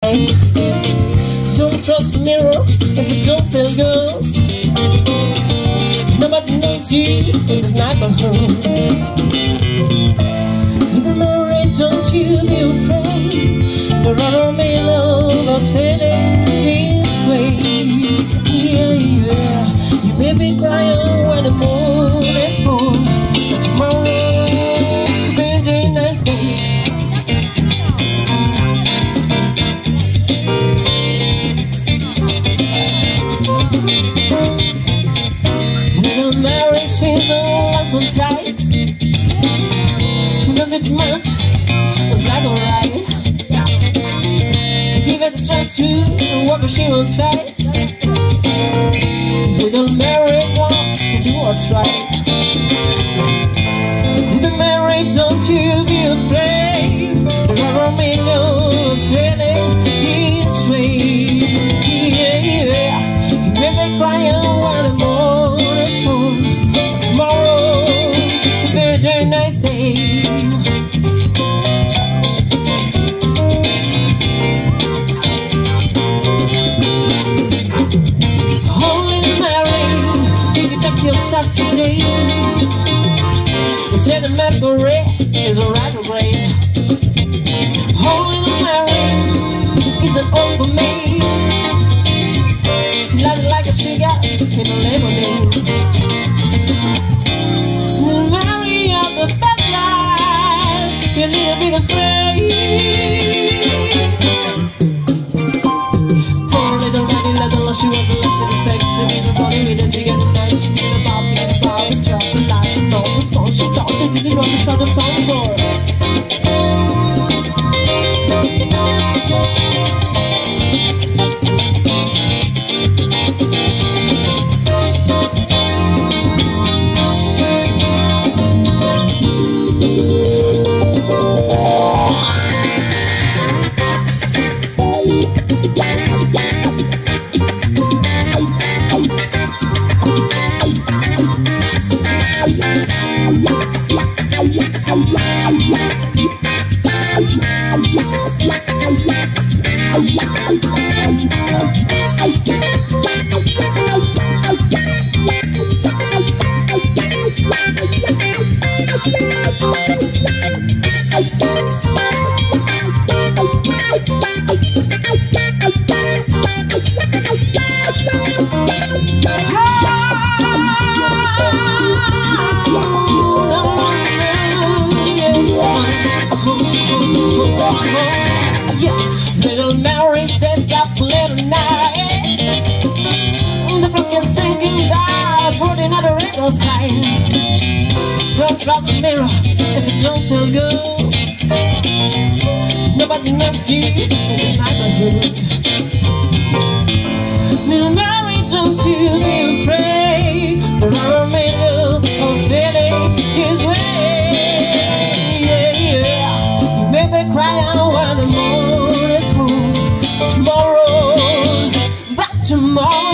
Don't trust the mirror if it don't feel good. Nobody knows you in this neighborhood. With a marriage, don't you be afraid. The rubber may love us fading this way. Yeah, yeah. You may be crying when the moon is full, but tomorrow could be a very nice day. She's the last one tight. She knows it much, it's black or white. Give it a chance to work, but she won't fight. This little Mary wants to do what's right. Little Mary, don't you be afraid. The rubber may know it's feeling this way. Yeah, yeah. You may be crying when the moon is full. Tomorrow could be a very nice day. Holy Mary, if you take your steps today, they say the medical rate is a right away. Holy Mary is an old maid. She lighted like a cigarette in a lemonade. Mary of the best life, you need to be afraid. Poor little Randy Leather, she was a luxury specs. She needed a body with a jig and a nice. She needed a bar, job, and life, and all the songs. She thought that this is what we started the song for. Little Mary stands up late at night. The clock is thinking that put another ring of time. Don't trust the mirror if it don't feel good. Nobody knows you in this neighborhood. Little Mary, don't you be afraid. The rubber may look was feeling his way. Yeah, yeah. You may be crying when the moon is full. Tomorrow, back tomorrow.